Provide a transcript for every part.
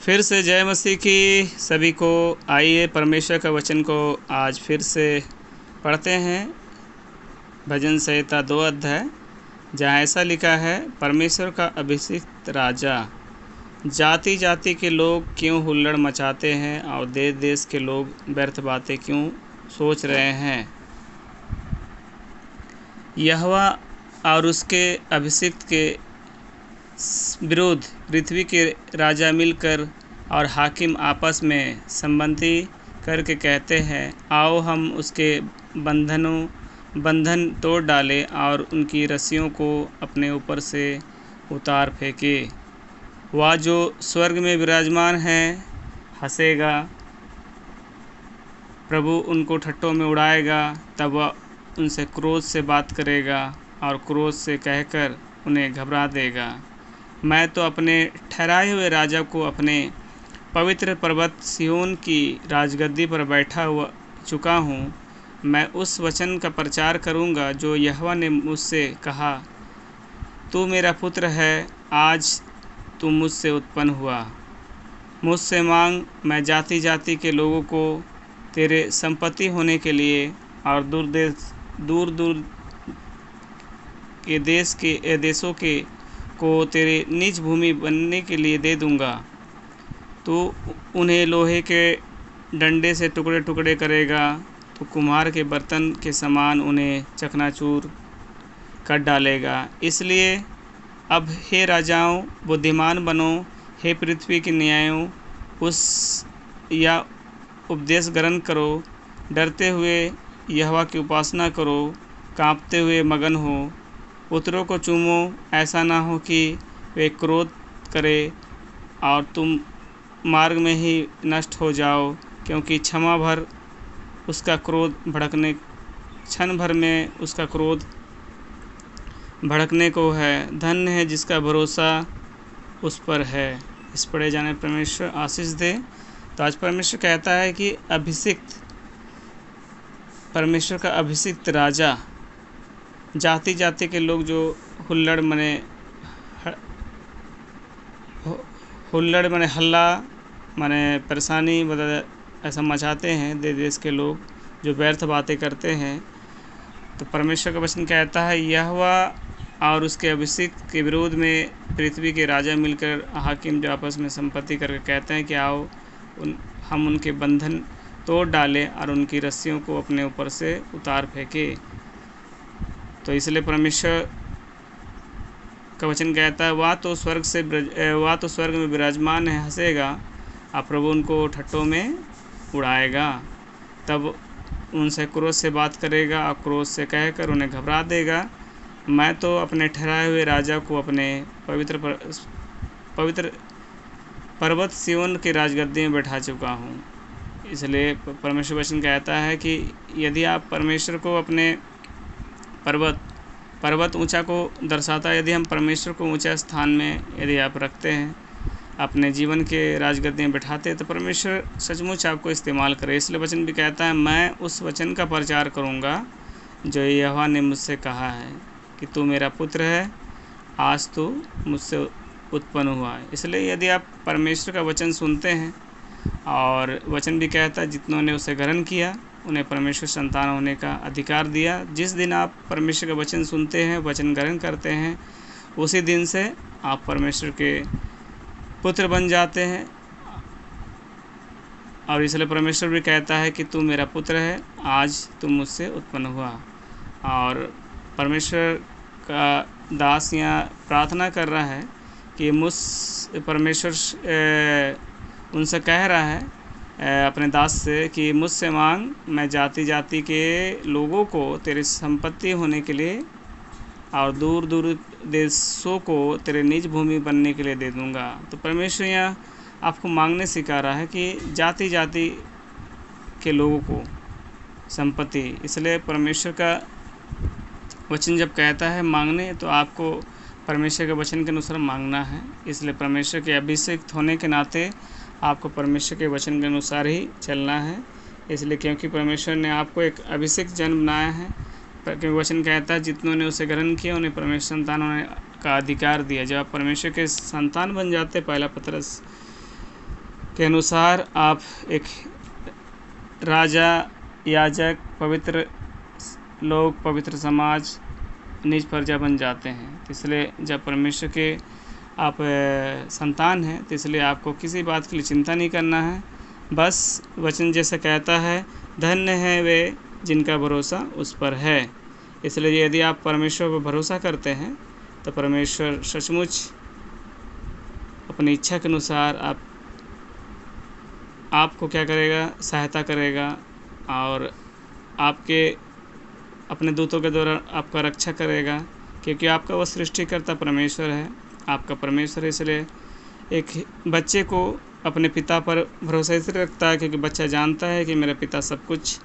फिर से जय मसीह की सभी को। आइए परमेश्वर का वचन को आज फिर से पढ़ते हैं। भजन संहिता 2 अध्याय, जहाँ ऐसा लिखा है, परमेश्वर का अभिषिक्त राजा। जाति जाति के लोग क्यों हुल्लड़ मचाते हैं और देश देश के लोग व्यर्थ बातें क्यों सोच रहे हैं। यहोवा और उसके अभिषिक्त के विरुद्ध पृथ्वी के राजा मिलकर और हाकिम आपस में संमति करके कहते हैं, आओ हम उसके बंधन तोड़ डालें और उनकी रस्सियों को अपने ऊपर से उतार फेंके। वह जो स्वर्ग में विराजमान है हंसेगा, प्रभु उनको ठट्ठों में उड़ाएगा। तब वह उनसे क्रोध से बात करेगा और क्रोध से कहकर उन्हें घबरा देगा। मैं तो अपने ठहराए हुए राजा को अपने पवित्र पर्वत सिय्योन की राजगद्दी पर बैठा हुआ चुका हूँ। मैं उस वचन का प्रचार करूँगा जो यहोवा ने मुझसे कहा, तू मेरा पुत्र है, आज तू मुझसे उत्पन्न हुआ। मुझसे मांग, मैं जाति जाति के लोगों को तेरे संपत्ति होने के लिए और दूर दूर के देशों के को तेरे निज भूमि बनने के लिए दे दूँगा। तो उन्हें लोहे के डंडे से टुकड़े टुकड़े करेगा, तो कुम्हार के बर्तन के समान उन्हें चकनाचूर कर डालेगा। इसलिए अब हे राजाओं, बुद्धिमान बनो, हे पृथ्वी के न्यायों, उस या उपदेश ग्रहण करो। डरते हुए यहोवा की उपासना करो, कांपते हुए मगन हो। पुत्रों को चूमो, ऐसा ना हो कि वे क्रोध करे और तुम मार्ग में ही नष्ट हो जाओ, क्योंकि क्षण भर में उसका क्रोध भड़कने को है। धन्य है जिसका भरोसा उस पर है। इस पढ़े जाने परमेश्वर आशीष दे। तो आज परमेश्वर कहता है कि परमेश्वर का अभिषिक्त राजा, जाति जाति के लोग जो हुल्लड़ मने हल्ला मने परेशानी ऐसा मचाते हैं, देश के लोग जो व्यर्थ बातें करते हैं। तो परमेश्वर का वचन कहता है, यहोवा और उसके अभिषिक्त के विरोध में पृथ्वी के राजा मिलकर हाकिम जो आपस में संपत्ति करके कहते हैं कि आओ हम उनके बंधन तोड़ डालें और उनकी रस्सियों को अपने ऊपर से उतार फेंके। तो इसलिए परमेश्वर का वचन कहता है, वह तो स्वर्ग में विराजमान है हंसेगा और प्रभु उनको ठट्ठों में उड़ाएगा। तब उनसे क्रोध से बात करेगा और क्रोध से कहकर उन्हें घबरा देगा। मैं तो अपने ठहराए हुए राजा को अपने पवित्र पर्वत सिय्योन की राजगद्दी में बैठा चुका हूँ। इसलिए परमेश्वर वचन कहता है कि यदि आप परमेश्वर को अपने पर्वत ऊंचा को दर्शाता है, यदि हम परमेश्वर को ऊंचा स्थान में यदि आप रखते हैं, अपने जीवन के राजगद्दी में बैठाते हैं, तो परमेश्वर सचमुच आपको इस्तेमाल करे। इसलिए वचन भी कहता है, मैं उस वचन का प्रचार करूंगा जो यहोवा ने मुझसे कहा है कि तू मेरा पुत्र है, आज तू मुझसे उत्पन्न हुआ है। इसलिए यदि आप परमेश्वर का वचन सुनते हैं, और वचन भी कहता है जितनों ने उसे ग्रहण किया उन्हें परमेश्वर संतान होने का अधिकार दिया। जिस दिन आप परमेश्वर का वचन सुनते हैं, वचन ग्रहण करते हैं, उसी दिन से आप परमेश्वर के पुत्र बन जाते हैं। और इसलिए परमेश्वर भी कहता है कि तू मेरा पुत्र है, आज तू मुझसे उत्पन्न हुआ। और परमेश्वर का दास यहाँ प्रार्थना कर रहा है कि परमेश्वर उनसे कह रहा है अपने दास से कि मुझसे मांग, मैं जाति जाति के लोगों को तेरी संपत्ति होने के लिए और दूर दूर देशों को तेरे निज भूमि बनने के लिए दे दूँगा। तो परमेश्वर यहाँ आपको मांगने सिखा रहा है कि जाति जाति के लोगों को संपत्ति। इसलिए परमेश्वर का वचन जब कहता है मांगने, तो आपको परमेश्वर के वचन के अनुसार मांगना है। इसलिए परमेश्वर के अभिषिक्त होने के नाते आपको परमेश्वर के वचन के अनुसार ही चलना है। इसलिए क्योंकि परमेश्वर ने आपको एक अभिषिक्त जन बनाया है, क्योंकि वचन कहता है जितनों ने उसे ग्रहण किया उन्हें परमेश्वर संतान होने का अधिकार दिया। जब आप परमेश्वर के संतान बन जाते, पहला पत्रस के अनुसार आप एक राजा, याजक, पवित्र लोग, पवित्र समाज, निज प्रजा बन जाते हैं। इसलिए जब परमेश्वर के आप संतान हैं तो इसलिए आपको किसी बात के लिए चिंता नहीं करना है। बस वचन जैसे कहता है, धन्य है वे जिनका भरोसा उस पर है। इसलिए यदि आप परमेश्वर पर भरोसा करते हैं तो परमेश्वर सचमुच अपनी इच्छा के अनुसार आपको क्या करेगा, सहायता करेगा और आपके अपने दूतों के द्वारा आपका रक्षा करेगा, क्योंकि आपका वह सृष्टिकर्ता परमेश्वर है, आपका परमेश्वर है। इसलिए एक बच्चे को अपने पिता पर भरोसा इसलिए रखता है क्योंकि बच्चा जानता है कि मेरा पिता सब कुछ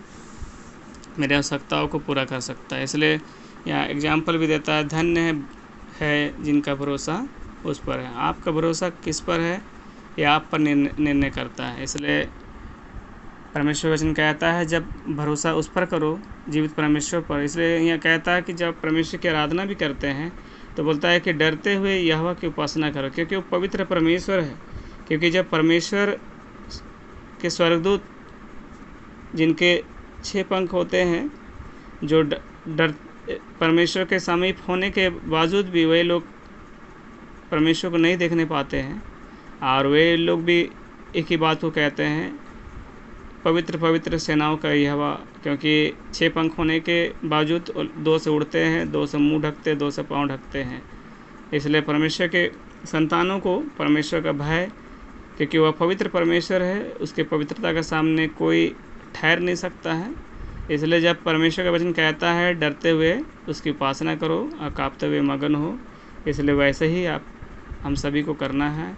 मेरी आवश्यकताओं को पूरा कर सकता है। इसलिए यहाँ एग्जाम्पल भी देता है, धन्य है जिनका भरोसा उस पर है। आपका भरोसा किस पर है यह आप पर निर्णय करता है। इसलिए परमेश्वर वचन कहता है जब भरोसा उस पर करो, जीवित परमेश्वर पर। इसलिए यह कहता है कि जब परमेश्वर की आराधना भी करते हैं तो बोलता है कि डरते हुए यहोवा की उपासना करो, क्योंकि वो पवित्र परमेश्वर है। क्योंकि जब परमेश्वर के स्वर्गदूत जिनके 6 पंख होते हैं, जो डर परमेश्वर के समीप होने के बावजूद भी वे लोग परमेश्वर को नहीं देखने पाते हैं, और वे लोग भी एक ही बात को कहते हैं, पवित्र पवित्र सेनाओं का यहोवा, क्योंकि 6 पंख होने के बावजूद 2 से उड़ते हैं, 2 से मुंह ढकते, 2 से पाँव ढकते हैं। इसलिए परमेश्वर के संतानों को परमेश्वर का भय, क्योंकि वह पवित्र परमेश्वर है, उसके पवित्रता के सामने कोई ठहर नहीं सकता है। इसलिए जब परमेश्वर का वचन कहता है डरते हुए उसकी उपासना करो और काँपते हुए मगन हो, इसलिए वैसे ही हम सभी को करना है,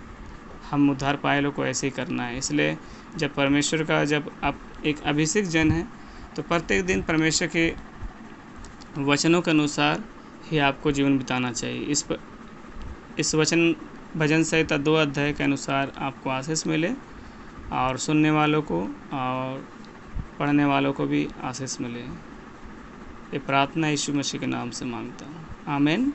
हम उद्धार पाए लोग को ऐसे ही करना है। इसलिए जब परमेश्वर का जब आप एक अभिषेक जन है तो प्रत्येक दिन परमेश्वर के वचनों के अनुसार ही आपको जीवन बिताना चाहिए। इस वचन भजन संहिता 2 अध्याय के अनुसार आपको आशीष मिले, और सुनने वालों को और पढ़ने वालों को भी आशीष मिले। ये प्रार्थना यीशु मसीह के नाम से मांगता हूँ, आमीन।